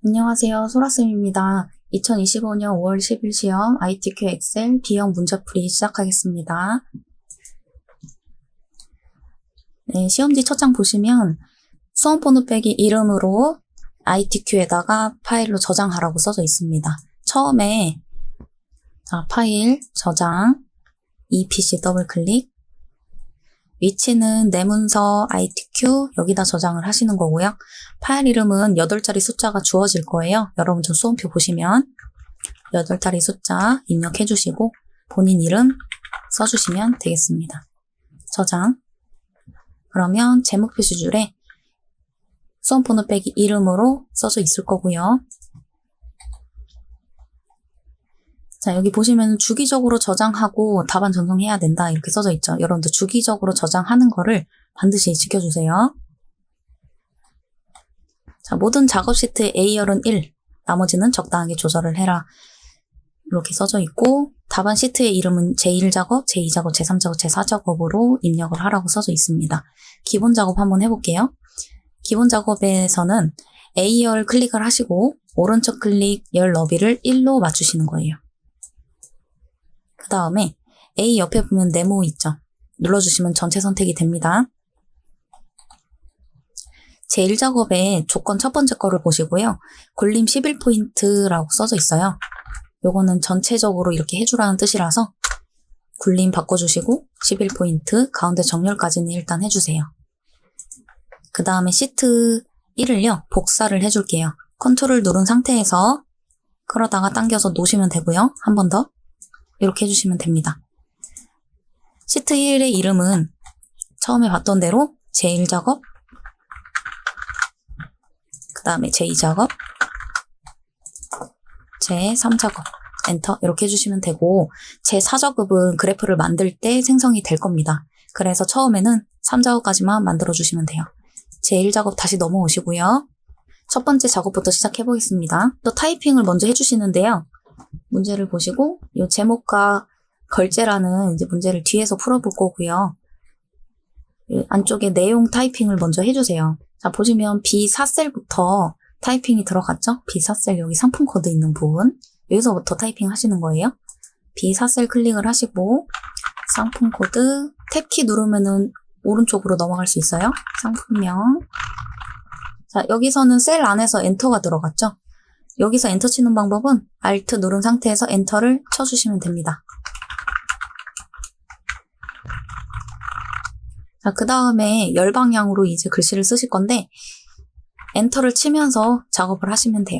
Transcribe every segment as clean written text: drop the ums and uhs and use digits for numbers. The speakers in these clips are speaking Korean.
안녕하세요. 소라쌤입니다. 2025년 5월 10일 시험 ITQ 엑셀 B형 문제풀이 시작하겠습니다. 네, 시험지 첫 장 보시면 수험번호 빼기 이름으로 ITQ에다가 파일로 저장하라고 써져 있습니다. 처음에 파일 저장, EPC 더블클릭, 위치는 내 문서 ITQ 여기다 저장을 하시는 거고요. 파일 이름은 8자리 숫자가 주어질 거예요. 여러분 좀 수험표 보시면 8자리 숫자 입력해 주시고 본인 이름 써주시면 되겠습니다. 저장. 그러면 제목 표시줄에 수험번호 빼기 이름으로 써져 있을 거고요. 자, 여기 보시면 주기적으로 저장하고 답안 전송해야 된다 이렇게 써져 있죠. 여러분들 주기적으로 저장하는 거를 반드시 지켜주세요. 자, 모든 작업 시트의 A열은 1, 나머지는 적당하게 조절을 해라 이렇게 써져 있고 답안 시트의 이름은 제1작업, 제2작업, 제3작업, 제4작업으로 입력을 하라고 써져 있습니다. 기본 작업 한번 해볼게요. 기본 작업에서는 A열 클릭을 하시고 오른쪽 클릭 열 너비를 1로 맞추시는 거예요. 그 다음에 A 옆에 보면 네모 있죠? 눌러주시면 전체 선택이 됩니다. 제1작업의 조건 첫 번째 거를 보시고요. 굴림 11포인트라고 써져 있어요. 요거는 전체적으로 이렇게 해주라는 뜻이라서 굴림 바꿔주시고 11포인트 가운데 정렬까지는 일단 해주세요. 그 다음에 시트 1을요. 복사를 해줄게요. 컨트롤 누른 상태에서 끌어다가 당겨서 놓으시면 되고요. 한 번 더. 이렇게 해주시면 됩니다. 시트 1의 이름은 처음에 봤던 대로 제1작업, 그 다음에 제2작업, 제3작업, 엔터 이렇게 해주시면 되고 제4작업은 그래프를 만들 때 생성이 될 겁니다. 그래서 처음에는 3작업까지만 만들어주시면 돼요. 제1작업 다시 넘어오시고요. 첫 번째 작업부터 시작해 보겠습니다. 또 타이핑을 먼저 해주시는데요. 문제를 보시고 이 제목과 걸제라는 이제 문제를 뒤에서 풀어볼 거고요. 안쪽에 내용 타이핑을 먼저 해주세요. 자, 보시면 B4셀부터 타이핑이 들어갔죠? B4셀 여기 상품 코드 있는 부분 여기서부터 타이핑 하시는 거예요. B4셀 클릭을 하시고 상품 코드 탭키 누르면은 오른쪽으로 넘어갈 수 있어요. 상품명. 자, 여기서는 셀 안에서 엔터가 들어갔죠? 여기서 엔터 치는 방법은 Alt 누른 상태에서 엔터를 쳐주시면 됩니다. 자, 그 다음에 열 방향으로 이제 글씨를 쓰실 건데 엔터를 치면서 작업을 하시면 돼요.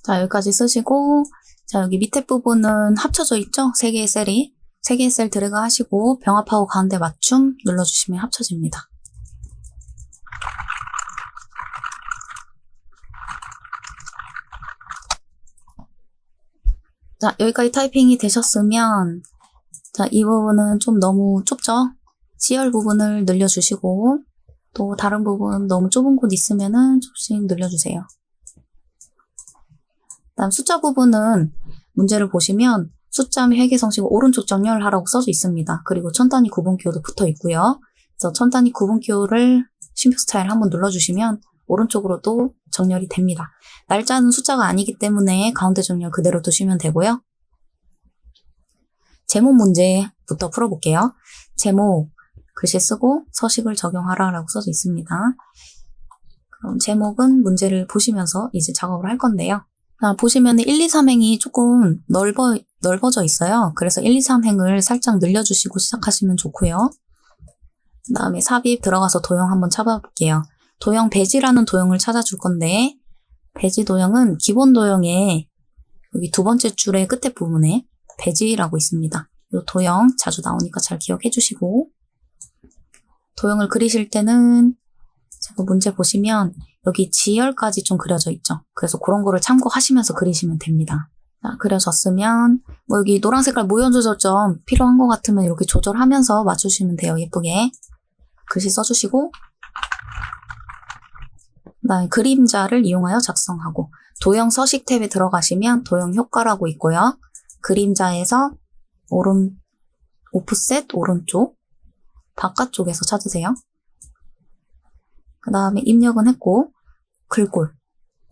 자, 여기까지 쓰시고 자, 여기 밑에 부분은 합쳐져 있죠? 3개의 셀이. 3개의 셀 드래그 하시고 병합하고 가운데 맞춤 눌러주시면 합쳐집니다. 자, 여기까지 타이핑이 되셨으면 자, 이 부분은 좀 너무 좁죠? 지열 부분을 늘려주시고 또 다른 부분 너무 좁은 곳 있으면은 조금씩 늘려주세요. 다음 숫자 부분은 문제를 보시면 숫자 및 회계성식 오른쪽 정렬하라고 써져 있습니다. 그리고 천 단위 구분 기호도 붙어 있고요. 그래서 천 단위 구분 기호를 쉼표 스타일 한번 눌러주시면 오른쪽으로도 정렬이 됩니다. 날짜는 숫자가 아니기 때문에 가운데 정렬 그대로 두시면 되고요. 제목 문제부터 풀어볼게요. 제목 글씨 쓰고 서식을 적용하라라고 써져 있습니다. 그럼 제목은 문제를 보시면서 이제 작업을 할 건데요. 자, 보시면 1, 2, 3행이 조금 넓어져 있어요. 그래서 1, 2, 3행을 살짝 늘려주시고 시작하시면 좋고요. 그 다음에 삽입 들어가서 도형 한번 찾아볼게요. 도형 배지라는 도형을 찾아줄 건데 배지 도형은 기본 도형에 여기 두 번째 줄의 끝에 부분에 배지라고 있습니다. 이 도형 자주 나오니까 잘 기억해 주시고 도형을 그리실 때는 제가 문제 보시면 여기 지열까지 좀 그려져 있죠. 그래서 그런 거를 참고하시면서 그리시면 됩니다. 자, 그려졌으면 뭐 여기 노란 색깔 모양 조절점 필요한 것 같으면 이렇게 조절하면서 맞추시면 돼요. 예쁘게 글씨 써주시고, 그다음에 그림자를 이용하여 작성하고, 도형 서식 탭에 들어가시면 도형 효과라고 있고요. 그림자에서 오프셋 오른쪽 바깥쪽에서 찾으세요. 그 다음에 입력은 했고, 글꼴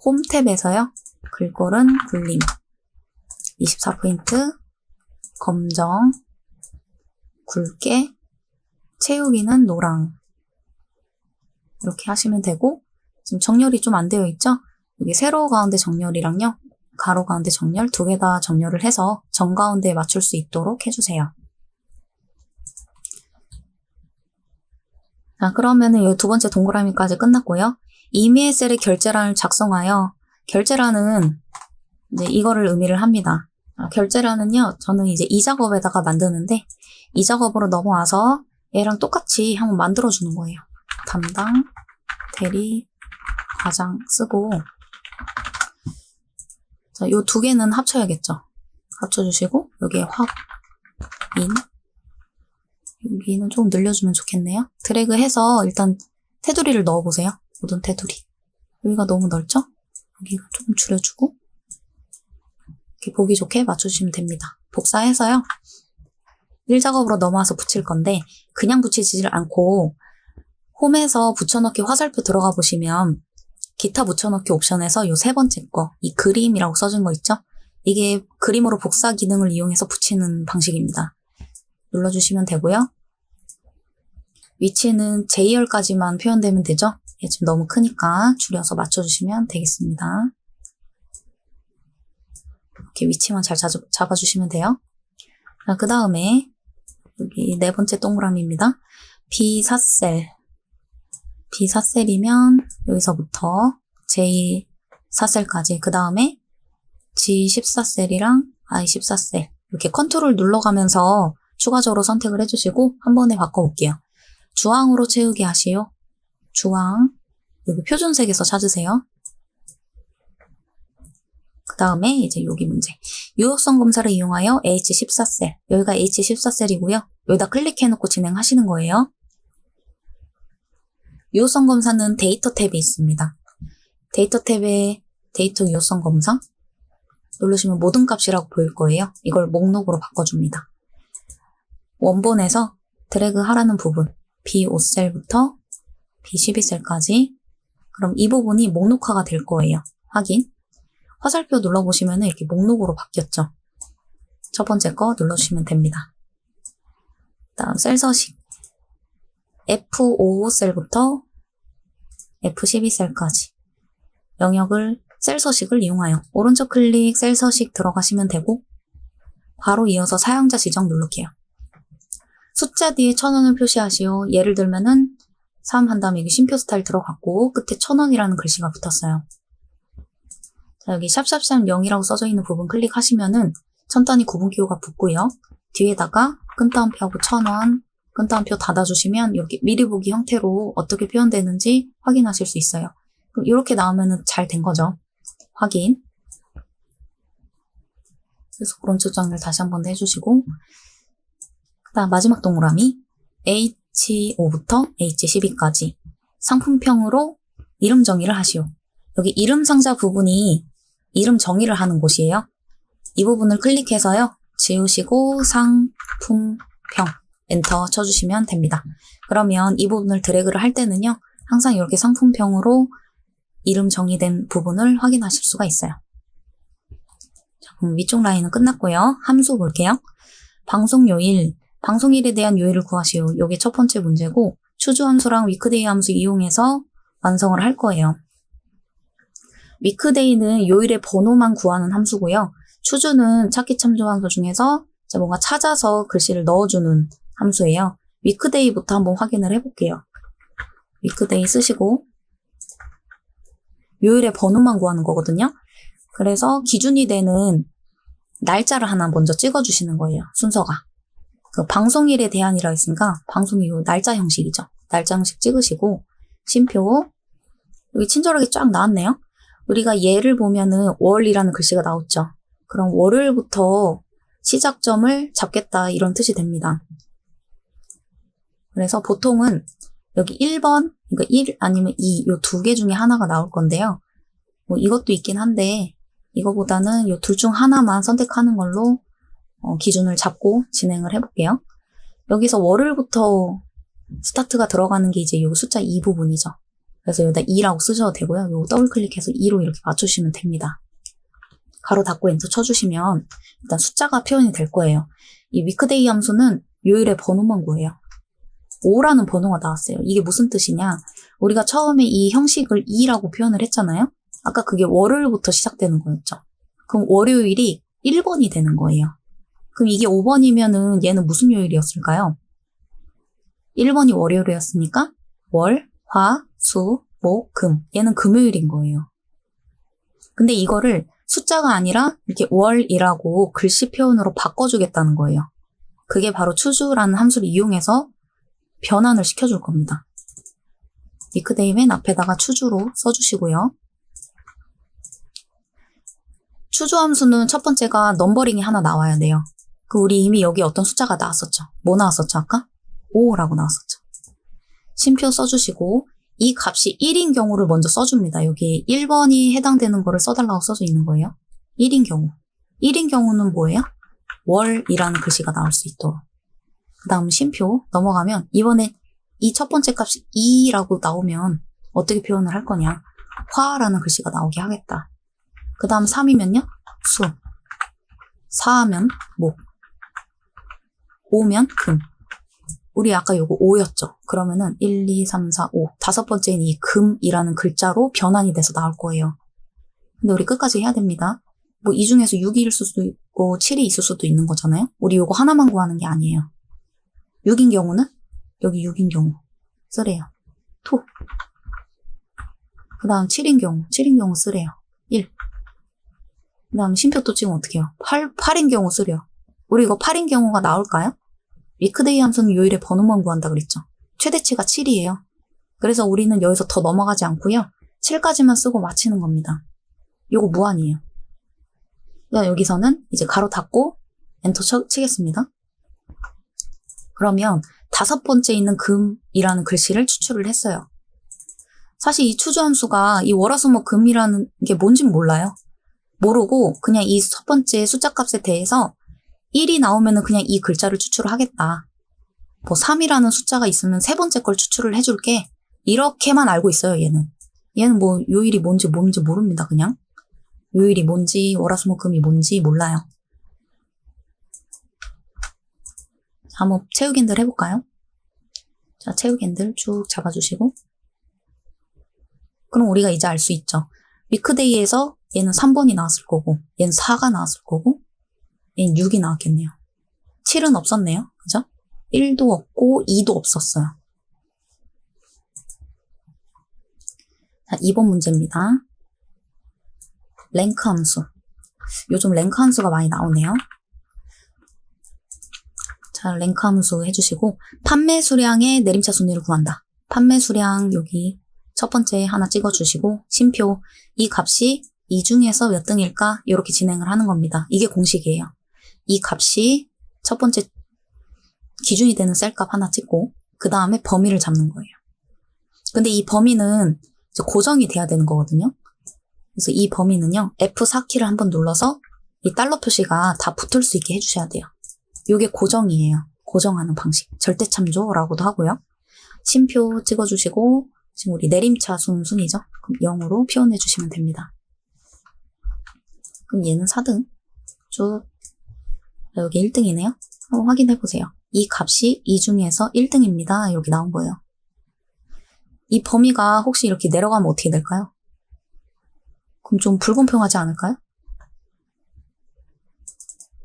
홈 탭에서요. 글꼴은 굴림 24포인트, 검정, 굵게, 채우기는 노랑, 이렇게 하시면 되고, 지금 정렬이 좀 안 되어 있죠? 여기 세로 가운데 정렬이랑요, 가로 가운데 정렬 두 개 다 정렬을 해서 정가운데에 맞출 수 있도록 해주세요. 자, 그러면은 이 두 번째 동그라미까지 끝났고요. 이메일 셀의 결제란을 작성하여, 결제란은 이제 이거를 의미를 합니다. 결제란은요, 저는 이제 이 작업에다가 만드는데, 이 작업으로 넘어와서 얘랑 똑같이 한번 만들어주는 거예요. 담당, 대리, 과장 쓰고, 자, 요 두 개는 합쳐야겠죠. 합쳐주시고, 여기에 확인, 여기는 좀 늘려주면 좋겠네요. 드래그해서 일단 테두리를 넣어보세요. 모든 테두리. 여기가 너무 넓죠? 여기가 조금 줄여주고, 이렇게 보기 좋게 맞춰주시면 됩니다. 복사해서요. 1작업으로 넘어와서 붙일 건데, 그냥 붙이지를 않고, 홈에서 붙여넣기 화살표 들어가 보시면, 기타 붙여넣기 옵션에서 요 세 번째 거, 이 그림이라고 써진 거 있죠? 이게 그림으로 복사 기능을 이용해서 붙이는 방식입니다. 눌러주시면 되고요. 위치는 J열까지만 표현되면 되죠? 얘 지금 너무 크니까 줄여서 맞춰주시면 되겠습니다. 이렇게 위치만 잘 잡아주시면 돼요. 그 다음에 여기 네 번째 동그라미입니다. B4셀이면 여기서부터 J4셀까지, 그 다음에 G14셀이랑 I14셀 이렇게 컨트롤 눌러가면서 추가적으로 선택을 해주시고 한 번에 바꿔볼게요. 주황으로 채우기 하시오. 주황, 여기 표준색에서 찾으세요. 그 다음에 이제 여기 문제. 유효성 검사를 이용하여 H14셀, 여기가 H14셀이고요. 여기다 클릭해놓고 진행하시는 거예요. 유효성 검사는 데이터 탭이 있습니다. 데이터 탭에 데이터 유효성 검사 누르시면 모든 값이라고 보일 거예요. 이걸 목록으로 바꿔줍니다. 원본에서 드래그 하라는 부분, B5셀부터 B12셀까지, 그럼 이 부분이 목록화가 될 거예요. 확인. 화살표 눌러보시면 이렇게 목록으로 바뀌었죠. 첫 번째 거 눌러주시면 됩니다. 다음 셀 서식, F55셀부터 F12셀까지 영역을 셀 서식을 이용하여 오른쪽 클릭 셀 서식 들어가시면 되고, 바로 이어서 사용자 지정 누를게요. 숫자 뒤에 1000원을 표시하시오. 예를 들면은 3 한 다음에 여기 쉼표 스타일 들어갔고 끝에 1000원이라는 글씨가 붙었어요. 자, 여기 샵샵샵 0이라고 써져 있는 부분 클릭하시면은 천 단위 구분기호가 붙고요. 뒤에다가 끈따옴표하고 1000원, 끈따옴표 닫아주시면 이렇게 미리 보기 형태로 어떻게 표현되는지 확인하실 수 있어요. 그럼 이렇게 나오면은 잘 된 거죠. 확인. 그래서 오른쪽 정렬 다시 한 번 더 해주시고, 그다음 마지막 동그라미 H5부터 H12까지 상품평으로 이름 정의를 하시오. 여기 이름 상자 부분이 이름 정의를 하는 곳이에요. 이 부분을 클릭해서요. 지우시고 상품평 엔터 쳐주시면 됩니다. 그러면 이 부분을 드래그를 할 때는요. 항상 이렇게 상품평으로 이름 정의된 부분을 확인하실 수가 있어요. 자, 그럼 위쪽 라인은 끝났고요. 함수 볼게요. 방송요일, 방송일에 대한 요일을 구하시오. 이게 첫 번째 문제고, 추주 함수랑 위크데이 함수 이용해서 완성을 할 거예요. 위크데이는 요일의 번호만 구하는 함수고요. 추주는 찾기 참조 함수 중에서 뭔가 찾아서 글씨를 넣어주는 함수예요. 위크데이부터 한번 확인을 해볼게요. 위크데이 쓰시고 요일의 번호만 구하는 거거든요. 그래서 기준이 되는 날짜를 하나 먼저 찍어주시는 거예요. 순서가. 그 방송일에 대한이라고 했으니까 방송일 요 날짜 형식이죠. 날짜 형식 찍으시고 쉼표 여기 친절하게 쫙 나왔네요. 우리가 예를 보면은 월이라는 글씨가 나왔죠. 그럼 월요일부터 시작점을 잡겠다 이런 뜻이 됩니다. 그래서 보통은 여기 1번, 그러니까 1 아니면 2, 요 두 개 중에 하나가 나올 건데요. 뭐 이것도 있긴 한데 이거보다는 요 둘 중 하나만 선택하는 걸로 기준을 잡고 진행을 해볼게요. 여기서 월요일부터 스타트가 들어가는 게 이제 요 숫자 2 부분이죠. 그래서 여기다 2라고 쓰셔도 되고요. 요 더블 클릭해서 2로 이렇게 맞추시면 됩니다. 가로 닫고 엔터 쳐주시면 일단 숫자가 표현이 될 거예요. 이 위크데이 함수는 요일의 번호만 구해요. 5라는 번호가 나왔어요. 이게 무슨 뜻이냐? 우리가 처음에 이 형식을 2라고 표현을 했잖아요. 아까 그게 월요일부터 시작되는 거였죠. 그럼 월요일이 1번이 되는 거예요. 그럼 이게 5번이면은 얘는 무슨 요일이었을까요? 1번이 월요일이었으니까 월, 화, 수, 목, 금. 얘는 금요일인 거예요. 근데 이거를 숫자가 아니라 이렇게 월이라고 글씨 표현으로 바꿔주겠다는 거예요. 그게 바로 추주라는 함수를 이용해서 변환을 시켜줄 겁니다. 위크데이 맨 앞에다가 추주로 써주시고요. 추주 함수는 첫 번째가 넘버링이 하나 나와야 돼요. 우리 이미 여기 어떤 숫자가 나왔었죠. 뭐 나왔었죠 아까? 5라고 나왔었죠. 쉼표 써주시고 이 값이 1인 경우를 먼저 써줍니다. 여기 1번이 해당되는 거를 써달라고 써져 있는 거예요. 1인 경우. 1인 경우는 뭐예요? 월이라는 글씨가 나올 수 있도록. 그 다음 쉼표 넘어가면 이번에 이 첫 번째 값이 2라고 나오면 어떻게 표현을 할 거냐. 화라는 글씨가 나오게 하겠다. 그 다음 3이면요. 수. 4하면 목. 5면 금. 우리 아까 요거 5였죠. 그러면은 1, 2, 3, 4, 5. 다섯 번째는 이 금이라는 글자로 변환이 돼서 나올 거예요. 근데 우리 끝까지 해야 됩니다. 뭐 이 중에서 6일 수도 있고 7이 있을 수도 있는 거잖아요. 우리 요거 하나만 구하는 게 아니에요. 6인 경우는 여기 6인 경우 쓰래요. 토. 그 다음 7인 경우 쓰래요. 1. 그 다음 쉼표 또 찍으면 어떻게 해요? 8인 경우 쓰래요. 우리 이거 8인 경우가 나올까요? 위크데이 함수는 요일의 번호만 구한다 그랬죠. 최대치가 7이에요. 그래서 우리는 여기서 더 넘어가지 않고요. 7까지만 쓰고 마치는 겁니다. 요거 무한이에요. 그러니까 여기서는 이제 가로 닫고 엔터 치겠습니다. 그러면 다섯 번째 있는 금이라는 글씨를 추출을 했어요. 사실 이 추주함수가 이 월화수목금이라는 게 뭔진 몰라요. 모르고 그냥 이 첫 번째 숫자 값에 대해서 1이 나오면은 그냥 이 글자를 추출을 하겠다. 뭐 3이라는 숫자가 있으면 세 번째 걸 추출을 해줄게. 이렇게만 알고 있어요, 얘는. 얘는 뭐 요일이 뭔지 모릅니다, 그냥. 요일이 뭔지, 월화수목금이 뭔지 몰라요. 자, 한번 채우기들 해볼까요? 자, 채우기들 쭉 잡아주시고. 그럼 우리가 이제 알 수 있죠. 위크데이에서 얘는 3번이 나왔을 거고, 얘는 4가 나왔을 거고, 얘는 6이 나왔겠네요. 7은 없었네요. 그죠? 1도 없고 2도 없었어요. 자, 2번 문제입니다. 랭크 함수. 요즘 랭크 함수가 많이 나오네요. 자, 랭크 함수 해주시고 판매 수량의 내림차 순위를 구한다. 판매 수량 여기 첫 번째 하나 찍어주시고 쉼표 이 값이 이 중에서 몇 등일까? 이렇게 진행을 하는 겁니다. 이게 공식이에요. 이 값이 첫 번째 기준이 되는 셀값 하나 찍고 그 다음에 범위를 잡는 거예요. 근데 이 범위는 이제 고정이 돼야 되는 거거든요. 그래서 이 범위는요. F4키를 한번 눌러서 이 달러 표시가 다 붙을 수 있게 해주셔야 돼요. 이게 고정이에요. 고정하는 방식. 절대참조라고도 하고요. 쉼표 찍어주시고 지금 우리 내림차 순이죠. 그럼 0으로 표현해 주시면 됩니다. 그럼 얘는 4등. 쭉 여기 1등이네요. 한번 확인해 보세요. 이 값이 이 중에서 1등입니다. 이렇게 나온 거예요. 이 범위가 혹시 이렇게 내려가면 어떻게 될까요? 그럼 좀 불공평하지 않을까요?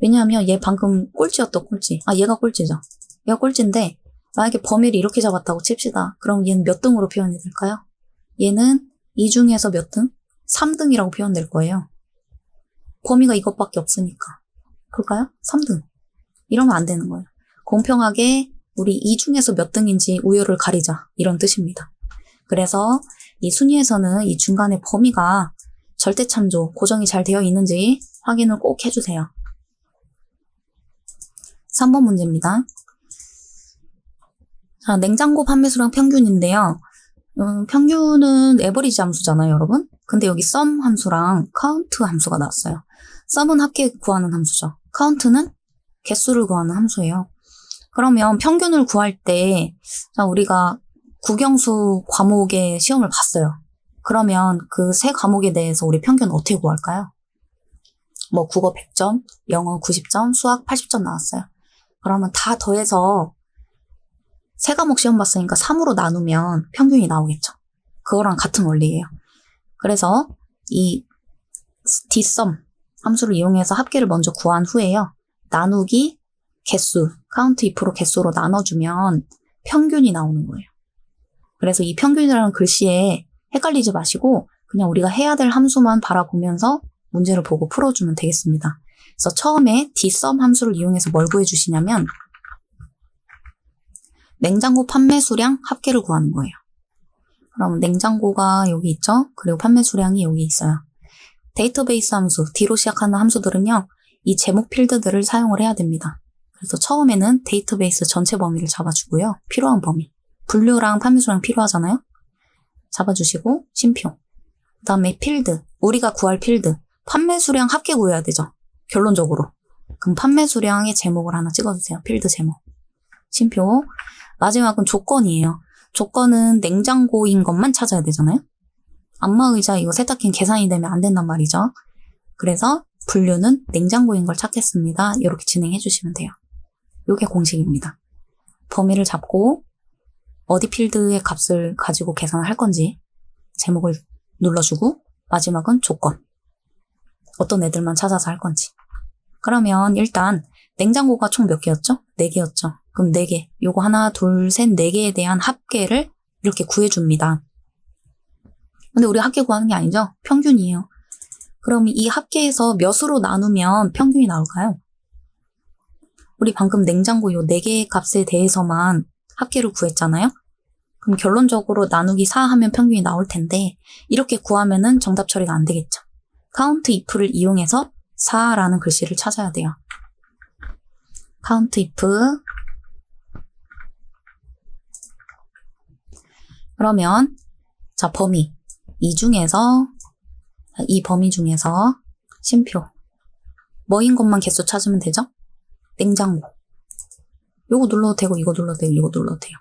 왜냐하면 얘 방금 꼴찌였던 꼴찌. 아, 얘가 꼴찌죠. 얘가 꼴찌인데 만약에 범위를 이렇게 잡았다고 칩시다. 그럼 얘는 몇 등으로 표현이 될까요? 얘는 이 중에서 몇 등? 3등이라고 표현될 거예요. 범위가 이것밖에 없으니까. 그럴까요? 3등. 이러면 안 되는 거예요. 공평하게 우리 이 중에서 몇 등인지 우열을 가리자. 이런 뜻입니다. 그래서 이 순위에서는 이 중간에 범위가 절대참조 고정이 잘 되어 있는지 확인을 꼭 해주세요. 3번 문제입니다. 자, 냉장고 판매수량 평균인데요. 평균은 에버리지 함수잖아요, 여러분. 근데 여기 sum 함수랑 count 함수가 나왔어요. sum은 합계 구하는 함수죠. count는 개수를 구하는 함수예요. 그러면 평균을 구할 때, 자, 우리가 국영수 과목의 시험을 봤어요. 그러면 그 세 과목에 대해서 우리 평균 어떻게 구할까요? 뭐 국어 100점, 영어 90점, 수학 80점 나왔어요. 그러면 다 더해서 세 과목 시험 봤으니까 3으로 나누면 평균이 나오겠죠. 그거랑 같은 원리예요. 그래서 이 dsum 함수를 이용해서 합계를 먼저 구한 후에요. 나누기 개수, count if로 개수로 나눠주면 평균이 나오는 거예요. 그래서 이 평균이라는 글씨에 헷갈리지 마시고 그냥 우리가 해야 될 함수만 바라보면서 문제를 보고 풀어주면 되겠습니다. 그래서 처음에 dsum 함수를 이용해서 뭘 구해주시냐면 냉장고 판매 수량 합계를 구하는 거예요. 그럼 냉장고가 여기 있죠? 그리고 판매 수량이 여기 있어요. 데이터베이스 함수, D로 시작하는 함수들은요. 이 제목 필드들을 사용을 해야 됩니다. 그래서 처음에는 데이터베이스 전체 범위를 잡아주고요. 필요한 범위. 분류랑 판매 수량 필요하잖아요? 잡아주시고 심표. 그 다음에 필드. 우리가 구할 필드. 판매 수량 합계 구해야 되죠. 결론적으로. 그럼 판매 수량의 제목을 하나 찍어주세요. 필드 제목. 심표. 마지막은 조건이에요. 조건은 냉장고인 것만 찾아야 되잖아요. 안마의자 이거 세탁기는 계산이 되면 안 된단 말이죠. 그래서 분류는 냉장고인 걸 찾겠습니다. 이렇게 진행해 주시면 돼요. 이게 공식입니다. 범위를 잡고 어디 필드의 값을 가지고 계산을 할 건지 제목을 눌러주고 마지막은 조건. 어떤 애들만 찾아서 할 건지. 그러면 일단 냉장고가 총 몇 개였죠? 4개였죠. 그럼 4개. 요거 하나, 둘, 셋, 4개에 대한 합계를 이렇게 구해줍니다. 근데 우리 합계 구하는 게 아니죠? 평균이에요. 그럼 이 합계에서 몇으로 나누면 평균이 나올까요? 우리 방금 냉장고 요 4개의 값에 대해서만 합계를 구했잖아요? 그럼 결론적으로 나누기 4 하면 평균이 나올 텐데 이렇게 구하면은 정답 처리가 안 되겠죠. count if를 이용해서 4라는 글씨를 찾아야 돼요. count if 그러면 자 범위 이 범위 중에서 심표 뭐인 것만 개수 찾으면 되죠? 냉장고 요거 눌러도 되고 이거 눌러도 되고 이거 눌러도 돼요.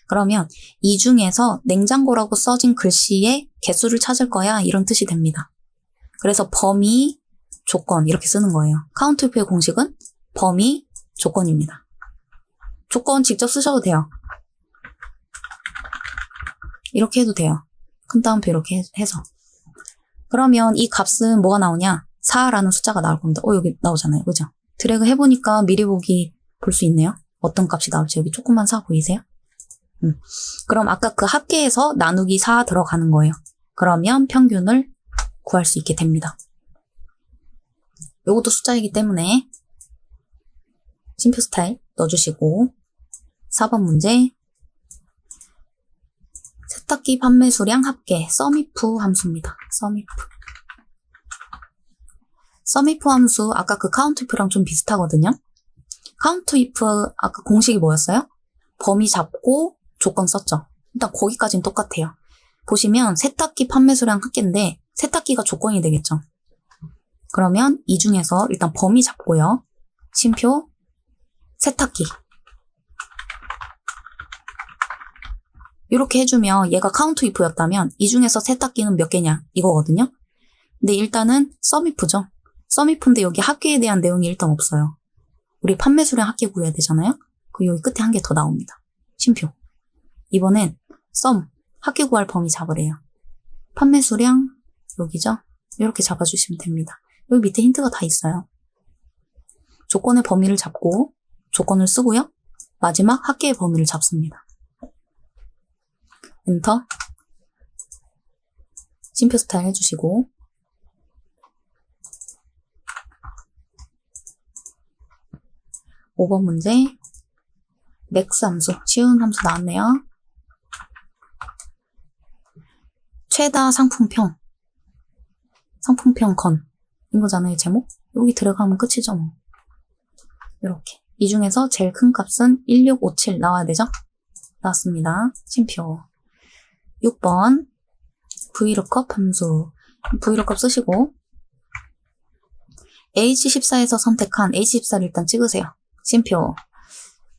그러면 이 중에서 냉장고라고 써진 글씨의 개수를 찾을 거야 이런 뜻이 됩니다. 그래서 범위 조건 이렇게 쓰는 거예요. count if의 공식은 범위 조건입니다. 조건 직접 쓰셔도 돼요. 이렇게 해도 돼요. 큰 따옴표 이렇게 해서. 그러면 이 값은 뭐가 나오냐? 4라는 숫자가 나올 겁니다. 여기 나오잖아요. 그죠? 드래그 해보니까 미리 보기 볼 수 있네요. 어떤 값이 나올지 여기 조그만 4 보이세요? 그럼 아까 그 합계에서 나누기 4 들어가는 거예요. 그러면 평균을 구할 수 있게 됩니다. 요것도 숫자이기 때문에 심표 스타일 넣어주시고 4번 문제 세탁기 판매 수량 합계 sum if 함수입니다. sum if 함수 아까 그 count if랑 좀 비슷하거든요. count if 아까 공식이 뭐였어요? 범위 잡고 조건 썼죠. 일단 거기까지는 똑같아요. 보시면 세탁기 판매 수량 합계인데 세탁기가 조건이 되겠죠. 그러면 이 중에서 일단 범위 잡고요. 심표 세탁기 이렇게 해주면 얘가 count if였다면 이 중에서 세탁기는 몇 개냐 이거거든요. 근데 일단은 sum if죠. sum if인데 여기 합계에 대한 내용이 일단 없어요. 우리 판매 수량 합계 구해야 되잖아요. 그 여기 끝에 한 개 더 나옵니다. 심표. 이번엔 sum 합계 구할 범위 잡으래요. 판매 수량 여기죠. 이렇게 잡아주시면 됩니다. 여기 밑에 힌트가 다 있어요. 조건의 범위를 잡고 조건을 쓰고요. 마지막 합계의 범위를 잡습니다. 엔터. 심표 스타일 해주시고 5번 문제 맥스 함수, 쉬운 함수 나왔네요. 최다 상품평 상품평 건인 거잖아요, 제목? 여기 들어가면 끝이죠, 뭐. 이렇게. 이 중에서 제일 큰 값은 1657 나와야 되죠? 나왔습니다. 쉼표. 6번. VLOOKUP 함수. VLOOKUP 쓰시고, H14에서 선택한 H14를 일단 찍으세요. 쉼표.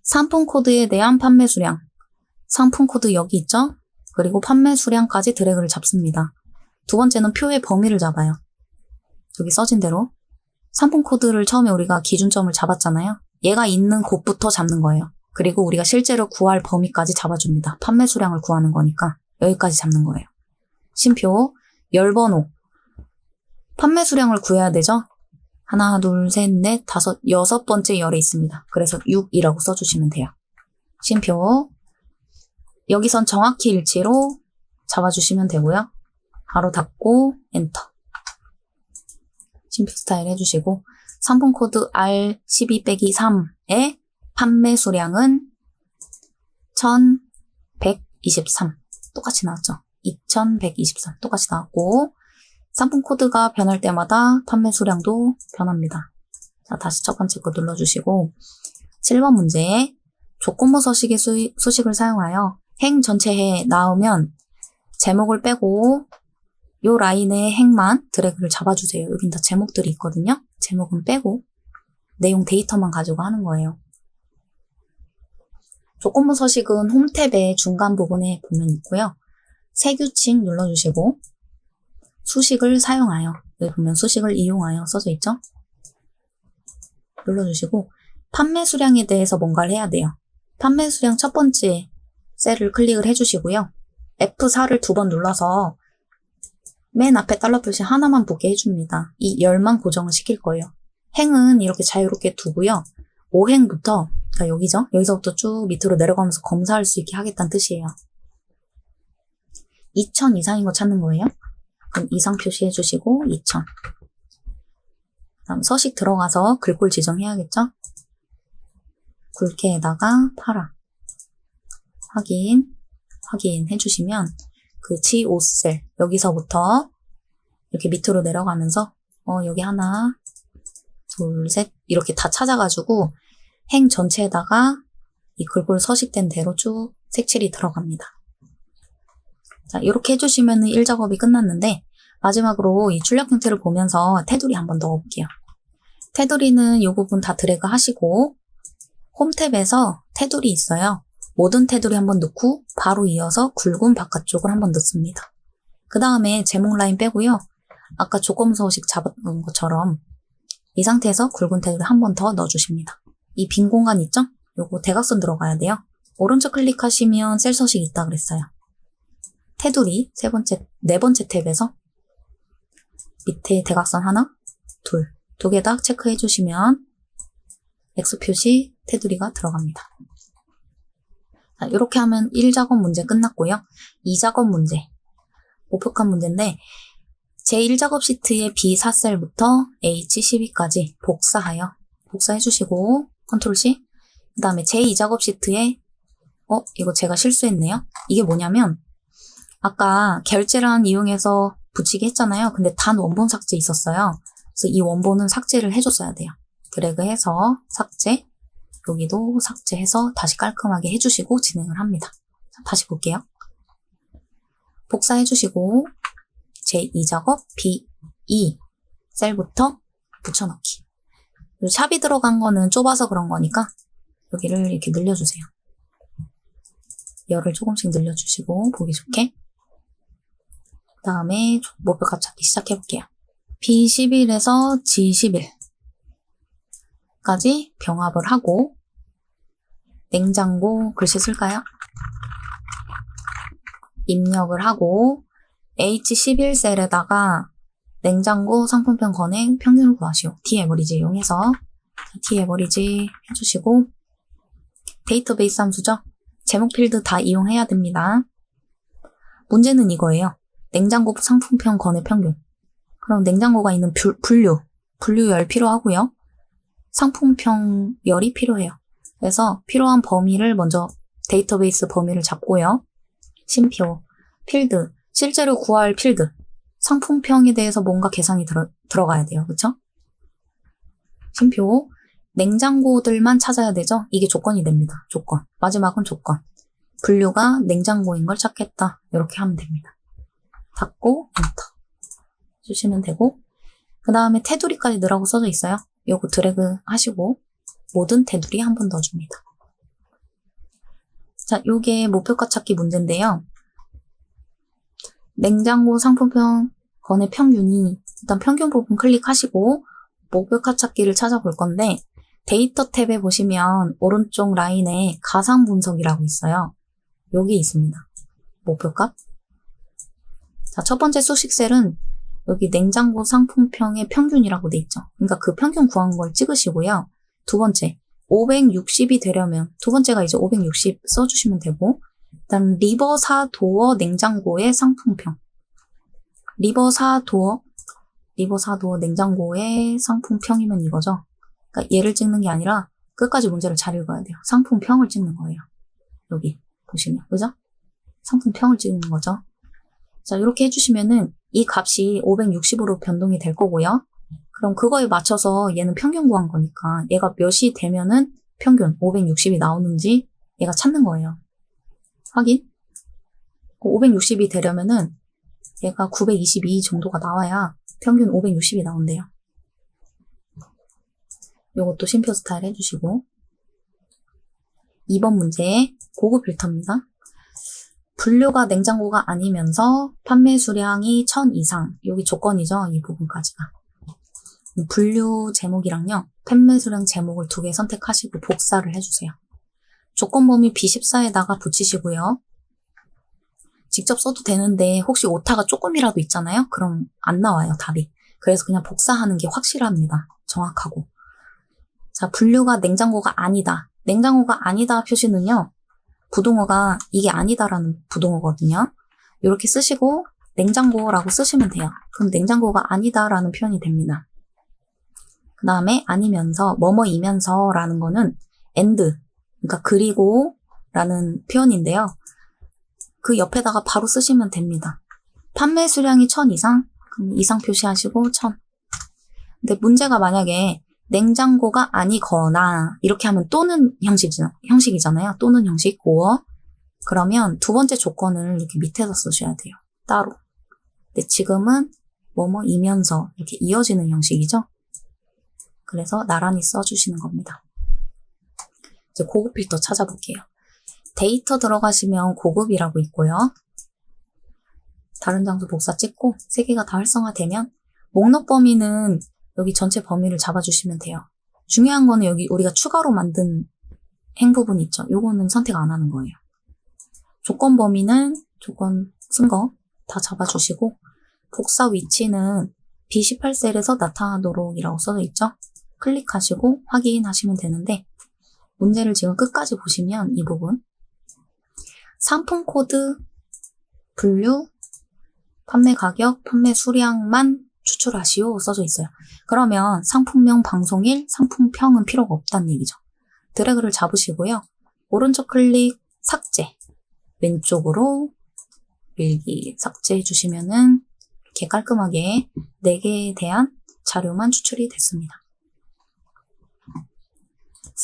상품 코드에 대한 판매 수량. 상품 코드 여기 있죠? 그리고 판매 수량까지 드래그를 잡습니다. 두 번째는 표의 범위를 잡아요. 여기 써진 대로. 상품 코드를 처음에 우리가 기준점을 잡았잖아요. 얘가 있는 곳부터 잡는 거예요. 그리고 우리가 실제로 구할 범위까지 잡아줍니다. 판매 수량을 구하는 거니까 여기까지 잡는 거예요. 쉼표. 열번호. 판매 수량을 구해야 되죠? 하나, 둘, 셋, 넷, 다섯, 여섯 번째 열에 있습니다. 그래서 6이라고 써주시면 돼요. 쉼표. 여기선 정확히 일치로 잡아주시면 되고요. 바로 닫고 엔터. 쉼표 스타일 해주시고 상품 코드 R12-3의 판매 수량은 1123 똑같이 나왔죠. 2123 똑같이 나왔고 상품 코드가 변할 때마다 판매 수량도 변합니다. 자, 다시 첫 번째 거 눌러주시고 7번 문제 조건부 서식의 수식을 사용하여 행 전체에 나오면 제목을 빼고 요 라인의 행만 드래그를 잡아주세요. 여긴 다 제목들이 있거든요. 제목은 빼고 내용 데이터만 가지고 하는 거예요. 조건부 서식은 홈탭의 중간 부분에 보면 있고요. 새 규칙 눌러주시고 수식을 사용하여 여기 보면 수식을 이용하여 써져 있죠. 눌러주시고 판매 수량에 대해서 뭔가를 해야 돼요. 판매 수량 첫 번째 셀을 클릭을 해주시고요. F4를 2번 눌러서 맨 앞에 달러 표시 하나만 보게 해줍니다. 이 열만 고정을 시킬 거예요. 행은 이렇게 자유롭게 두고요. 5행부터 그러니까 여기죠. 여기서부터 쭉 밑으로 내려가면서 검사할 수 있게 하겠다는 뜻이에요. 2000 이상인 거 찾는 거예요. 그럼 이상 표시해 주시고 2000. 다음 서식 들어가서 글꼴 지정해야겠죠. 굵게에다가 팔아. 확인해 주시면 그 G5셀 여기서부터 이렇게 밑으로 내려가면서 여기 하나 둘 셋 이렇게 다 찾아가지고 행 전체에다가 이 글꼴 서식된 대로 쭉 색칠이 들어갑니다. 자, 이렇게 해주시면 1작업이 끝났는데 마지막으로 이 출력 형태를 보면서 테두리 한번 넣어볼게요. 테두리는 이 부분 다 드래그 하시고 홈탭에서 테두리 있어요. 모든 테두리 한번 넣고 바로 이어서 굵은 바깥쪽을 한번 넣습니다. 그 다음에 제목 라인 빼고요. 아까 조건부 서식 잡은 것처럼 이 상태에서 굵은 테두리 한 번 더 넣어주십니다. 이 빈 공간 있죠? 요거 대각선 들어가야 돼요. 오른쪽 클릭하시면 셀 서식 있다 그랬어요. 테두리 네 번째 탭에서 밑에 대각선 하나, 두 개 다 체크해 주시면 X 표시 테두리가 들어갑니다. 자, 이렇게 하면 1작업 문제 끝났고요. 2작업 문제. 목표한 문제인데 제1작업 시트의 B4셀부터 H12까지 복사해 주시고 컨트롤 C 그 다음에 제2작업 시트에 이거 제가 실수했네요. 이게 뭐냐면 아까 결제란 이용해서 붙이기 했잖아요. 근데 단 원본 삭제 있었어요. 그래서 이 원본은 삭제를 해줬어야 돼요. 드래그해서 삭제 여기도 삭제해서 다시 깔끔하게 해주시고 진행을 합니다. 자, 다시 볼게요. 복사해주시고 제2작업 B2 셀부터 붙여넣기. 샵이 들어간 거는 좁아서 그런 거니까 여기를 이렇게 늘려주세요. 열을 조금씩 늘려주시고 보기 좋게. 그 다음에 목표값 찾기 시작해볼게요. B11에서 G11까지 병합을 하고 냉장고 글씨 쓸까요? 입력을 하고 H11셀에다가 냉장고 상품평 건행 평균을 구하시오. T-에버리지 이용해서 T-에버리지 해주시고 데이터베이스 함수죠. 제목 필드 다 이용해야 됩니다. 문제는 이거예요. 냉장고 상품평 건의 평균. 그럼 냉장고가 있는 분류열 필요하고요. 상품평 열이 필요해요. 그래서 필요한 범위를 먼저 데이터베이스 범위를 잡고요. 쉼표, 필드, 실제로 구할 필드, 상품평에 대해서 뭔가 계산이 들어가야 돼요. 그쵸? 쉼표. 냉장고들만 찾아야 되죠? 이게 조건이 됩니다. 조건. 마지막은 조건. 분류가 냉장고인 걸 찾겠다. 이렇게 하면 됩니다. 닫고 엔터 주시면 되고, 그 다음에 테두리까지 넣으라고 써져 있어요. 요거 드래그 하시고 모든 테두리 한 번 넣어줍니다. 자, 요게 목표가 찾기 문제인데요. 냉장고 상품평 건의 평균이, 일단 평균 부분 클릭하시고 목표가 찾기를 찾아볼 건데, 데이터 탭에 보시면 오른쪽 라인에 가상 분석이라고 있어요. 여기 있습니다. 목표값. 자, 첫 번째 수식셀은 여기 냉장고 상품평의 평균이라고 돼 있죠. 그러니까 그 평균 구한 걸 찍으시고요. 두 번째, 560이 되려면, 두 번째가 이제 560 써주시면 되고, 일단 리버사 도어 냉장고의 상품평. 리버사 도어 냉장고의 상품평이면 이거죠. 그러니까 얘를 찍는 게 아니라 끝까지 문제를 잘 읽어야 돼요. 상품평을 찍는 거예요. 여기 보시면, 그죠? 상품평을 찍는 거죠. 자, 이렇게 해주시면은 이 값이 560으로 변동이 될 거고요. 그럼 그거에 맞춰서 얘는 평균 구한 거니까 얘가 몇이 되면은 평균 560이 나오는지 얘가 찾는 거예요. 확인. 560이 되려면은 얘가 922 정도가 나와야 평균 560이 나온대요. 요것도 쉼표 스타일 해주시고. 2번 문제, 고급 필터입니다. 분류가 냉장고가 아니면서 판매 수량이 1000 이상. 여기 조건이죠. 이 부분까지가. 분류 제목이랑요, 판매 수량 제목을 2개 선택하시고 복사를 해주세요. 조건 범위 B14에다가 붙이시고요. 직접 써도 되는데 혹시 오타가 조금이라도 있잖아요? 그럼 안 나와요, 답이. 그래서 그냥 복사하는 게 확실합니다. 정확하고. 자, 분류가 냉장고가 아니다. 냉장고가 아니다 표시는요, 부동어가 이게 아니다라는 부동어거든요. 이렇게 쓰시고 냉장고라고 쓰시면 돼요. 그럼 냉장고가 아니다라는 표현이 됩니다. 그 다음에 아니면서, 뭐뭐이면서 라는 거는 and, 그러니까 그리고 라는 표현인데요. 그 옆에다가 바로 쓰시면 됩니다. 판매 수량이 1000 이상? 그럼 이상 표시하시고 1000. 근데 문제가 만약에 냉장고가 아니거나 이렇게 하면 또는 형식이잖아요. 또는 형식, or. 그러면 두 번째 조건을 이렇게 밑에서 쓰셔야 돼요. 따로. 근데 지금은 뭐뭐이면서 이렇게 이어지는 형식이죠. 그래서 나란히 써주시는 겁니다. 이제 고급 필터 찾아볼게요. 데이터 들어가시면 고급이라고 있고요. 다른 장소 복사 찍고 3개가 다 활성화되면 목록 범위는 여기 전체 범위를 잡아주시면 돼요. 중요한 거는 여기 우리가 추가로 만든 행부분 있죠. 요거는 선택 안 하는 거예요. 조건 범위는 조건 쓴 거 다 잡아주시고, 복사 위치는 B18셀에서 나타나도록 이라고 써져 있죠. 클릭하시고 확인하시면 되는데, 문제를 지금 끝까지 보시면 이 부분 상품 코드, 분류, 판매 가격, 판매 수량만 추출하시오 써져 있어요. 그러면 상품명, 방송일, 상품평은 필요가 없다는 얘기죠. 드래그를 잡으시고요. 오른쪽 클릭, 삭제. 왼쪽으로 밀기 삭제해 주시면은 이렇게 깔끔하게 4개에 대한 자료만 추출이 됐습니다.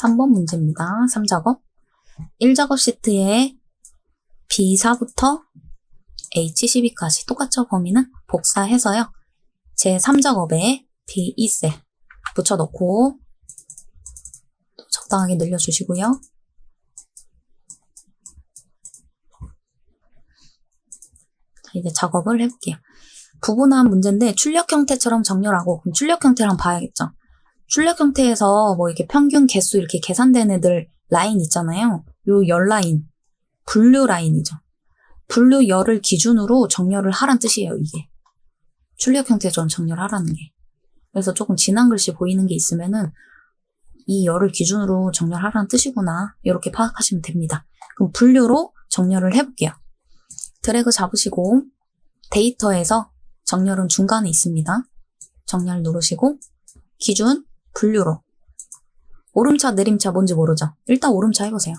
3번 문제입니다. 3작업. 1작업 시트에 B4부터 H12까지 똑같죠? 범위는 복사해서요. 제 3작업에 B2셀 붙여넣고 적당하게 늘려주시고요. 자, 이제 작업을 해볼게요. 부분한 문제인데 출력 형태처럼 정렬하고, 그럼 출력 형태를 한번 봐야겠죠. 출력 형태에서 뭐 이렇게 평균 개수 이렇게 계산된 애들 라인 있잖아요. 요 열 라인, 분류 라인이죠. 분류 열을 기준으로 정렬을 하란 뜻이에요, 이게. 출력 형태처럼 정렬하라는 게. 그래서 조금 진한 글씨 보이는 게 있으면은 이 열을 기준으로 정렬하라는 뜻이구나. 이렇게 파악하시면 됩니다. 그럼 분류로 정렬을 해볼게요. 드래그 잡으시고 데이터에서 정렬은 중간에 있습니다. 정렬 누르시고 기준 분류로. 오름차 내림차 뭔지 모르죠? 일단 오름차 해보세요.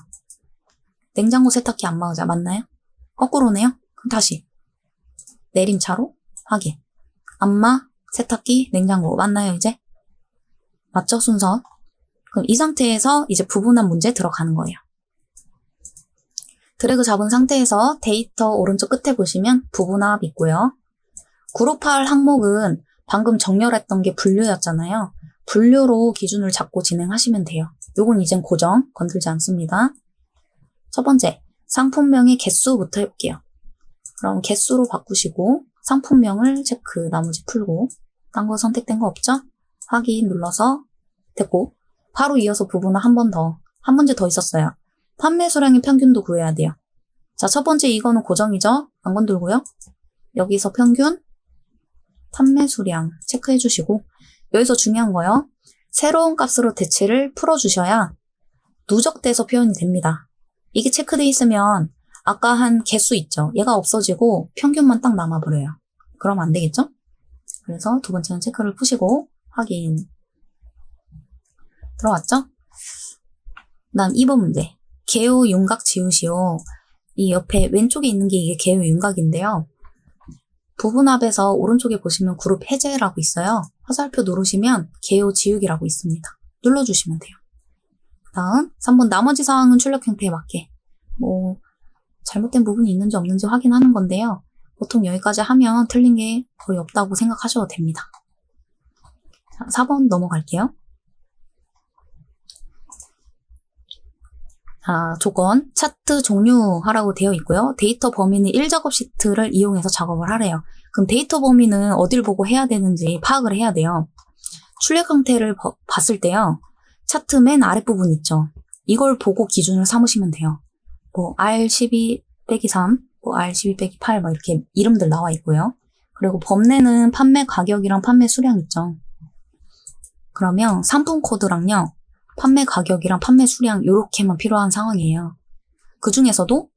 냉장고 세탁기 안 맞나요? 거꾸로네요? 그럼 다시 내림차로 확인. 안마, 세탁기, 냉장고. 맞나요, 이제? 맞죠, 순서? 그럼 이 상태에서 이제 부분합 문제 들어가는 거예요. 드래그 잡은 상태에서 데이터 오른쪽 끝에 보시면 부분합 있고요. 그룹할 항목은 방금 정렬했던 게 분류였잖아요. 분류로 기준을 잡고 진행하시면 돼요. 요건 이젠 고정, 건들지 않습니다. 첫 번째, 상품명의 개수부터 해볼게요. 그럼 개수로 바꾸시고 상품명을 체크, 나머지 풀고 딴 거 선택된 거 없죠? 확인 눌러서 됐고 바로 이어서 부분을 한 문제 더 있었어요. 판매 수량의 평균도 구해야 돼요. 자, 첫 번째 이거는 고정이죠? 안 건들고요. 여기서 평균, 판매 수량 체크해 주시고 여기서 중요한 거요. 새로운 값으로 대체를 풀어주셔야 누적돼서 표현이 됩니다. 이게 체크돼 있으면 아까 한 개수 있죠? 얘가 없어지고 평균만 딱 남아버려요. 그러면 안 되겠죠? 그래서 두 번째는 체크를 푸시고 확인. 들어왔죠? 다음 2번 문제. 개요 윤곽 지우시오. 이 옆에 왼쪽에 있는 게 이게 개요 윤곽인데요. 부분합에서 오른쪽에 보시면 그룹 해제라고 있어요. 화살표 누르시면 개요 지우기라고 있습니다. 눌러주시면 돼요. 다음 3번 나머지 사항은 출력 형태에 맞게 잘못된 부분이 있는지 없는지 확인하는 건데요. 보통 여기까지 하면 틀린 게 거의 없다고 생각하셔도 됩니다. 자, 4번 넘어갈게요. 조건, 차트 종류하라고 되어 있고요. 데이터 범위는 1작업 시트를 이용해서 작업을 하래요. 그럼 데이터 범위는 어딜 보고 해야 되는지 파악을 해야 돼요. 출력 형태를 봤을 때요. 차트 맨 아랫부분 있죠. 이걸 보고 기준을 삼으시면 돼요. R12-3, R12-8 이렇게 이름들 나와 있고요. 그리고 범례는 판매 가격이랑 판매 수량 있죠. 그러면 상품 코드랑요. 판매 가격이랑 판매 수량 요렇게만 필요한 상황이에요. 그 중에서도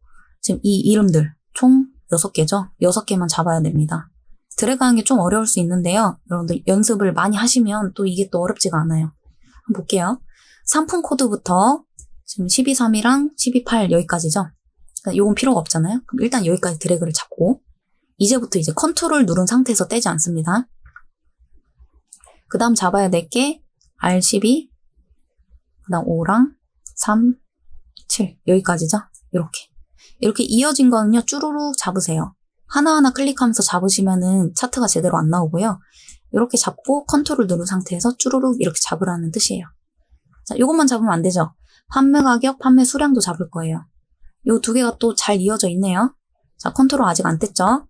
지금 이 이름들 총 6개죠. 6개만 잡아야 됩니다. 드래그하는 게 좀 어려울 수 있는데요. 여러분들 연습을 많이 하시면 또 이게 또 어렵지가 않아요. 한번 볼게요. 상품 코드부터 지금 12.3이랑 12.8 여기까지죠. 그러니까 요건 필요가 없잖아요. 그럼 일단 여기까지 드래그를 잡고 이제부터 이제 컨트롤 누른 상태에서 떼지 않습니다. 그 다음 잡아야 될 게 R12, 그 다음 5랑 3, 7 여기까지죠. 이렇게 이어진 거는요. 쭈루룩 잡으세요. 하나하나 클릭하면서 잡으시면은 차트가 제대로 안 나오고요. 이렇게 잡고 컨트롤 누른 상태에서 쭈루룩 이렇게 잡으라는 뜻이에요. 자, 요것만 잡으면 안 되죠. 판매 가격, 판매 수량도 잡을 거예요. 요 두 개가 또 잘 이어져 있네요. 자, 컨트롤 아직 안 뗐죠?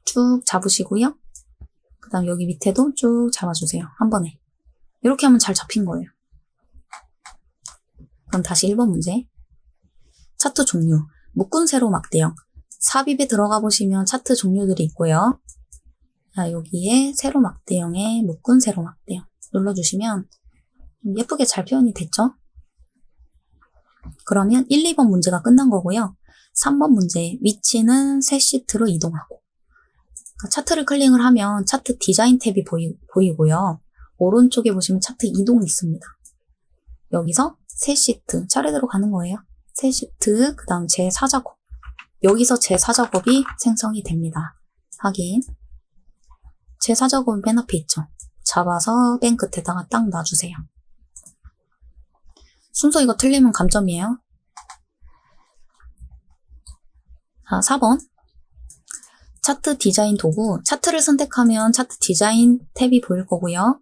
쭉 잡으시고요. 그 다음 여기 밑에도 쭉 잡아주세요. 한 번에. 이렇게 하면 잘 잡힌 거예요. 그럼 다시 1번 문제. 차트 종류. 묶은 세로 막대형. 삽입에 들어가 보시면 차트 종류들이 있고요. 자, 여기에 세로 막대형에 묶은 세로 막대형. 눌러주시면 예쁘게 잘 표현이 됐죠? 그러면 1, 2번 문제가 끝난 거고요. 3번 문제. 위치는 새 시트로 이동하고. 차트를 클릭을 하면 차트 디자인 탭이 보이고요. 오른쪽에 보시면 차트 이동이 있습니다. 여기서 새 시트 차례대로 가는 거예요. 새 시트, 그 다음 제4작업. 여기서 제4작업이 생성이 됩니다. 확인. 제4작업은 맨 앞에 있죠. 잡아서 맨 끝에다가 딱 놔주세요. 순서 이거 틀리면 감점이에요. 자, 4번. 차트 디자인 도구. 차트를 선택하면 차트 디자인 탭이 보일 거고요.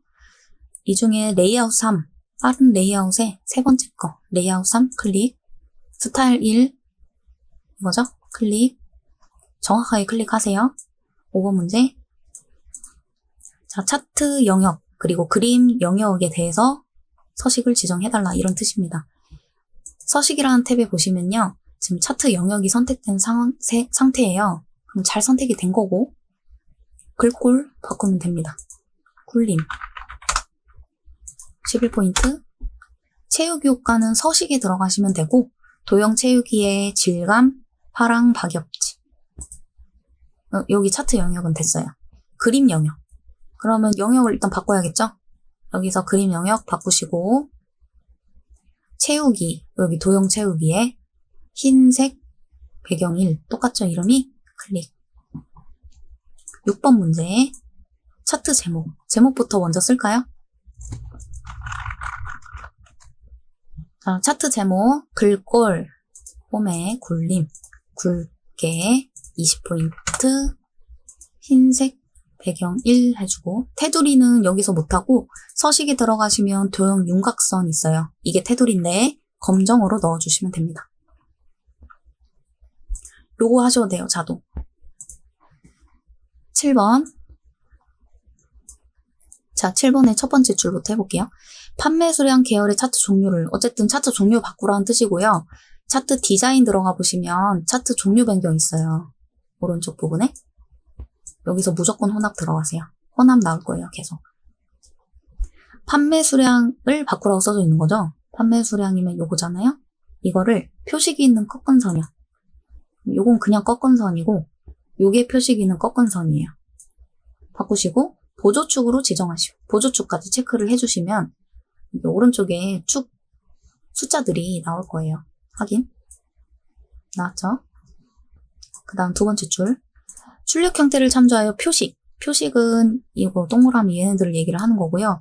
이 중에 레이아웃 3. 빠른 레이아웃의 세 번째 거. 레이아웃 3 클릭. 스타일 1. 이거죠? 클릭. 정확하게 클릭하세요. 5번 문제. 자, 차트 영역, 그리고 그림 영역에 대해서 서식을 지정해달라. 이런 뜻입니다. 서식이라는 탭에 보시면요. 지금 차트 영역이 선택된 상태예요. 그럼 잘 선택이 된 거고, 글꼴 바꾸면 됩니다. 굴림. 11포인트. 채우기 효과는 서식에 들어가시면 되고, 도형 채우기의 질감, 파랑, 박엽지. 여기 차트 영역은 됐어요. 그림 영역. 그러면 영역을 일단 바꿔야겠죠? 여기서 그림 영역 바꾸시고 채우기, 여기 도형 채우기에 흰색 배경 1 똑같죠? 이름이 클릭. 6번 문제. 차트 제목. 제목부터 먼저 쓸까요? 자, 차트 제목. 글꼴, 홈에 굴림, 굵게 20포인트, 흰색 배경 1 해주고, 테두리는 여기서 못하고 서식에 들어가시면 도형 윤곽선 있어요. 이게 테두리인데 검정으로 넣어주시면 됩니다. 요거 하셔도 돼요. 자동. 7번. 자, 7번의 첫 번째 줄부터 해볼게요. 판매 수량 계열의 차트 종류를, 어쨌든 차트 종류 바꾸라는 뜻이고요. 차트 디자인 들어가 보시면 차트 종류 변경 있어요. 오른쪽 부분에. 여기서 무조건 혼합 들어가세요. 혼합 나올 거예요, 계속. 판매 수량을 바꾸라고 써져 있는 거죠. 판매 수량이면 요거잖아요. 이거를 표식이 있는 꺾은 선이요. 요건 그냥 꺾은 선이고, 요게 표식이 있는 꺾은 선이에요. 바꾸시고 보조축으로 지정하시고, 보조축까지 체크를 해주시면 오른쪽에 축 숫자들이 나올 거예요. 확인. 나왔죠? 그 다음 두 번째 줄. 출력 형태를 참조하여 표식. 표식은 이거 동그라미 얘네들을 얘기를 하는 거고요.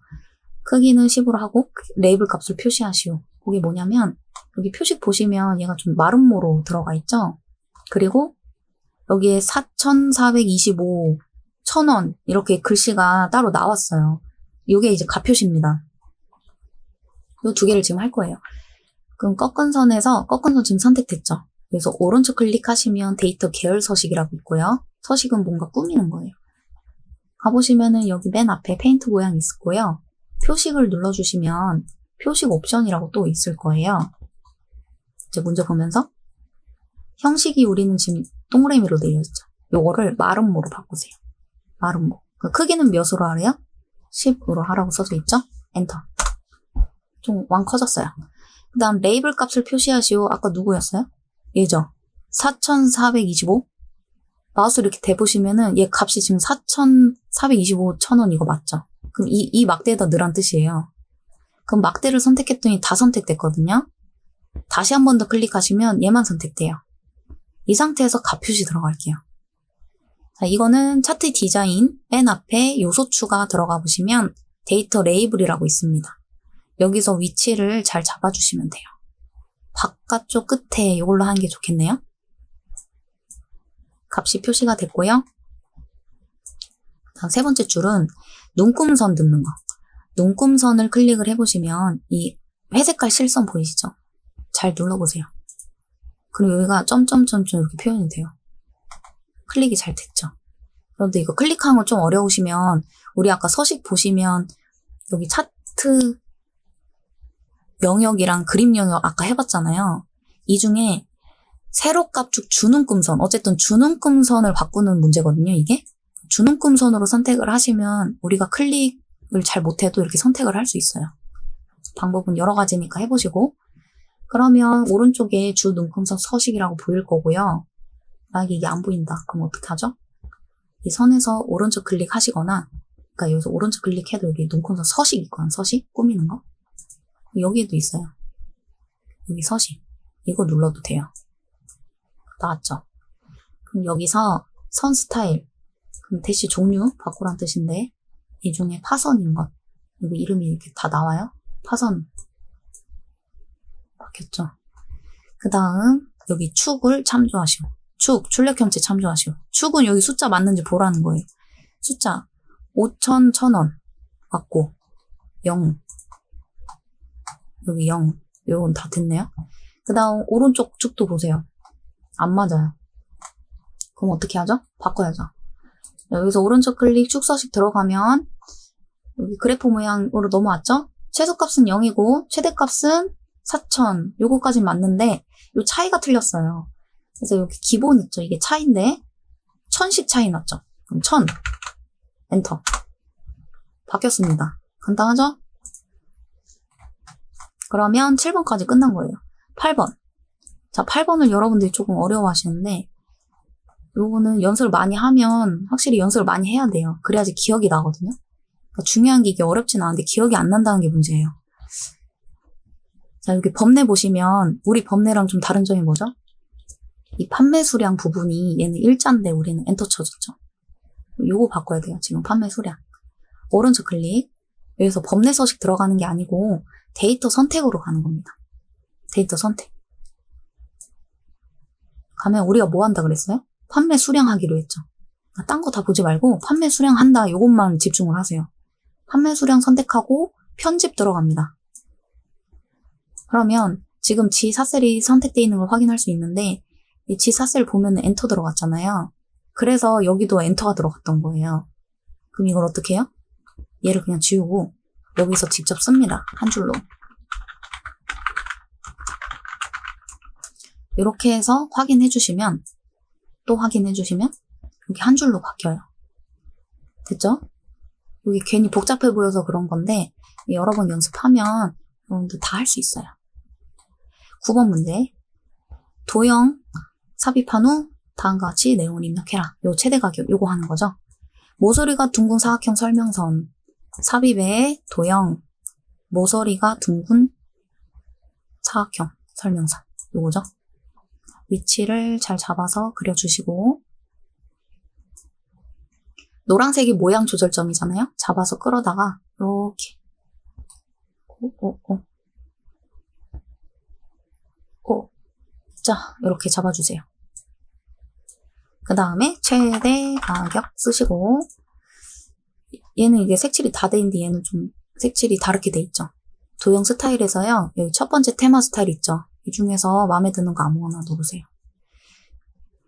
크기는 10으로 하고 레이블 값을 표시하시오. 그게 뭐냐면 여기 표식 보시면 얘가 좀 마름모로 들어가 있죠? 그리고 여기에 4,425 1,000원 이렇게 글씨가 따로 나왔어요. 이게 이제 가표시입니다. 이 두 개를 지금 할 거예요. 그럼 꺾은 선에서 꺾은 선 지금 선택됐죠. 그래서 오른쪽 클릭하시면 데이터 계열 서식이라고 있고요. 서식은 뭔가 꾸미는 거예요. 가보시면은 여기 맨 앞에 페인트 모양 있을 거예요. 표식을 눌러주시면 표식 옵션이라고 또 있을 거예요. 이제 문제 보면서 형식이 우리는 지금 동그라미로 되어 있죠. 요거를 마름모로 바꾸세요. 마름모. 그 크기는 몇으로 하래요? 10으로 하라고 써져 있죠? 엔터. 좀 왕 커졌어요. 그 다음 레이블 값을 표시하시오. 아까 누구였어요? 얘죠. 4,425. 마우스 이렇게 대보시면은 얘 값이 지금 4,425 1,000원 이거 맞죠? 그럼 이 막대에다 넣으란 뜻이에요. 그럼 막대를 선택했더니 다 선택됐거든요. 다시 한 번 더 클릭하시면 얘만 선택돼요. 이 상태에서 값 표시 들어갈게요. 자, 이거는 차트 디자인 맨 앞에 요소추가 들어가 보시면 데이터 레이블이라고 있습니다. 여기서 위치를 잘 잡아주시면 돼요. 바깥쪽 끝에 이걸로 하는 게 좋겠네요. 값이 표시가 됐고요. 다음 세 번째 줄은 눈금선 넣는 거. 눈금선을 클릭을 해보시면 이 회색깔 실선 보이시죠? 잘 눌러보세요. 그리고 여기가 점점점점 이렇게 표현이 돼요. 클릭이 잘 됐죠? 그런데 이거 클릭하는 거 좀 어려우시면 우리 아까 서식 보시면 여기 차트 영역이랑 그림 영역 아까 해봤잖아요. 이 중에 세로값축 주눈금선, 어쨌든 주눈금선을 바꾸는 문제거든요, 이게. 주눈금선으로 선택을 하시면 우리가 클릭을 잘 못해도 이렇게 선택을 할 수 있어요. 방법은 여러 가지니까 해보시고. 그러면 오른쪽에 주눈금선 서식이라고 보일 거고요. 만약에 이게 안 보인다. 그럼 어떻게 하죠? 이 선에서 오른쪽 클릭하시거나, 그러니까 여기서 오른쪽 클릭해도 여기 눈금선 서식 있거든요. 서식? 꾸미는 거. 여기에도 있어요. 여기 서식. 이거 눌러도 돼요. 나왔죠? 그럼 여기서 선 스타일. 그럼 대시 종류 바꾸란 뜻인데, 이 중에 파선인 것. 여기 이름이 이렇게 다 나와요. 파선. 바뀌었죠? 그 다음, 여기 축을 참조하시오. 축, 출력 형태 참조하시오. 축은 여기 숫자 맞는지 보라는 거예요. 숫자 5,000, 1,000원 맞고 0 여기 0 요건 다 됐네요. 그 다음 오른쪽 축도 보세요. 안 맞아요. 그럼 어떻게 하죠? 바꿔야죠. 여기서 오른쪽 클릭 축 서식 들어가면 여기 그래프 모양으로 넘어왔죠? 최소값은 0이고 최대값은 4,000 요거까지 맞는데 요 차이가 틀렸어요. 그래서 여기 기본 있죠? 이게 차이인데 1,000씩 차이 났죠? 그럼 1,000 엔터. 바뀌었습니다. 간단하죠? 그러면 7번까지 끝난 거예요. 8번. 자, 8번을 여러분들이 조금 어려워하시는데 요거는 연습을 많이 하면 확실히 연습을 많이 해야 돼요. 그래야지 기억이 나거든요. 그러니까 중요한 게 이게 어렵진 않은데 기억이 안 난다는 게 문제예요. 자, 여기 법내 보시면 우리 법내랑 좀 다른 점이 뭐죠? 이 판매 수량 부분이 얘는 일자인데 우리는 엔터 쳐줬죠. 요거 바꿔야 돼요. 지금 판매 수량. 오른쪽 클릭. 여기서 법내 서식 들어가는 게 아니고 데이터 선택으로 가는 겁니다. 데이터 선택. 가면 우리가 뭐 한다 그랬어요? 판매 수량하기로 했죠. 딴 거 다 보지 말고 판매 수량한다 이것만 집중을 하세요. 판매 수량 선택하고 편집 들어갑니다. 그러면 지금 지사셀이 선택되어 있는 걸 확인할 수 있는데 이 지사셀 보면 엔터 들어갔잖아요. 그래서 여기도 엔터가 들어갔던 거예요. 그럼 이걸 어떻게 해요? 얘를 그냥 지우고 여기서 직접 씁니다. 한 줄로. 이렇게 해서 확인해 주시면 또 확인해 주시면 여기 한 줄로 바뀌어요. 됐죠? 여기 괜히 복잡해 보여서 그런 건데 여러 번 연습하면 여러분들 다 할 수 있어요. 9번 문제. 도형 삽입한 후 다음과 같이 내용을 입력해라. 요 최대 가격 요거 하는 거죠. 모서리가 둥근 사각형 설명선. 삽입의 도형 모서리가 둥근 사각형 설명선. 요거죠. 위치를 잘 잡아서 그려주시고 노란색이 모양 조절점이잖아요. 잡아서 끌어다가 이렇게 자 이렇게 잡아주세요. 그 다음에 최대 가격 쓰시고 얘는 이게 색칠이 다 돼 있는데 얘는 좀 색칠이 다르게 돼 있죠. 도형 스타일에서요. 여기 첫 번째 테마 스타일 있죠. 이 중에서 마음에 드는 거 아무거나 누르세요.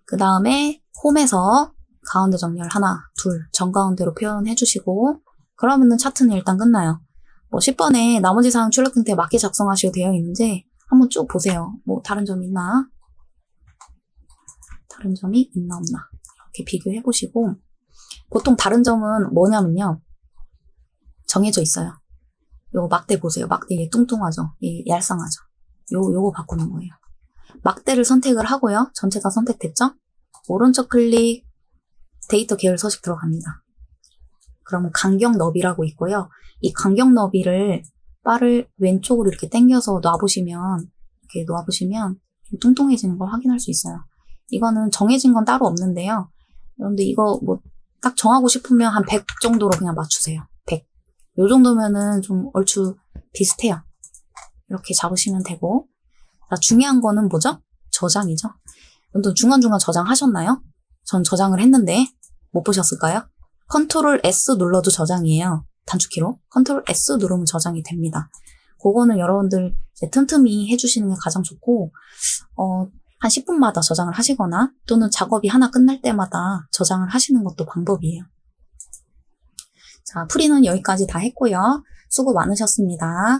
그 다음에 홈에서 가운데 정렬 하나, 둘, 정가운데로 표현해 주시고 그러면은 차트는 일단 끝나요. 뭐 10번에 나머지 사항 출력 형태에 맞게 작성하시고 되어 있는지 한번 쭉 보세요. 뭐 다른 점이 있나? 다른 점이 있나 없나? 이렇게 비교해 보시고 보통 다른 점은 뭐냐면요. 정해져 있어요. 요거 막대 보세요. 막대 얘 뚱뚱하죠? 얘 얄쌍하죠? 요거 바꾸는 거예요. 막대를 선택을 하고요. 전체 다 선택됐죠? 오른쪽 클릭 데이터 계열 서식 들어갑니다. 그러면 간격 너비라고 있고요. 이 간격 너비를 바를 왼쪽으로 이렇게 당겨서 놔보시면 좀 뚱뚱해지는 걸 확인할 수 있어요. 이거는 정해진 건 따로 없는데요. 여러분들 이거 뭐 딱 정하고 싶으면 한 100 정도로 그냥 맞추세요. 100. 요 정도면은 좀 얼추 비슷해요. 이렇게 잡으시면 되고. 자, 중요한 거는 뭐죠? 저장이죠. 여러분들 중간중간 저장하셨나요? 전 저장을 했는데 못 보셨을까요? 컨트롤 S 눌러도 저장이에요. 단축키로. 컨트롤 S 누르면 저장이 됩니다. 그거는 여러분들 이제 틈틈이 해주시는 게 가장 좋고 한 10분마다 저장을 하시거나 또는 작업이 하나 끝날 때마다 저장을 하시는 것도 방법이에요. 자, 풀이는 여기까지 다 했고요. 수고 많으셨습니다.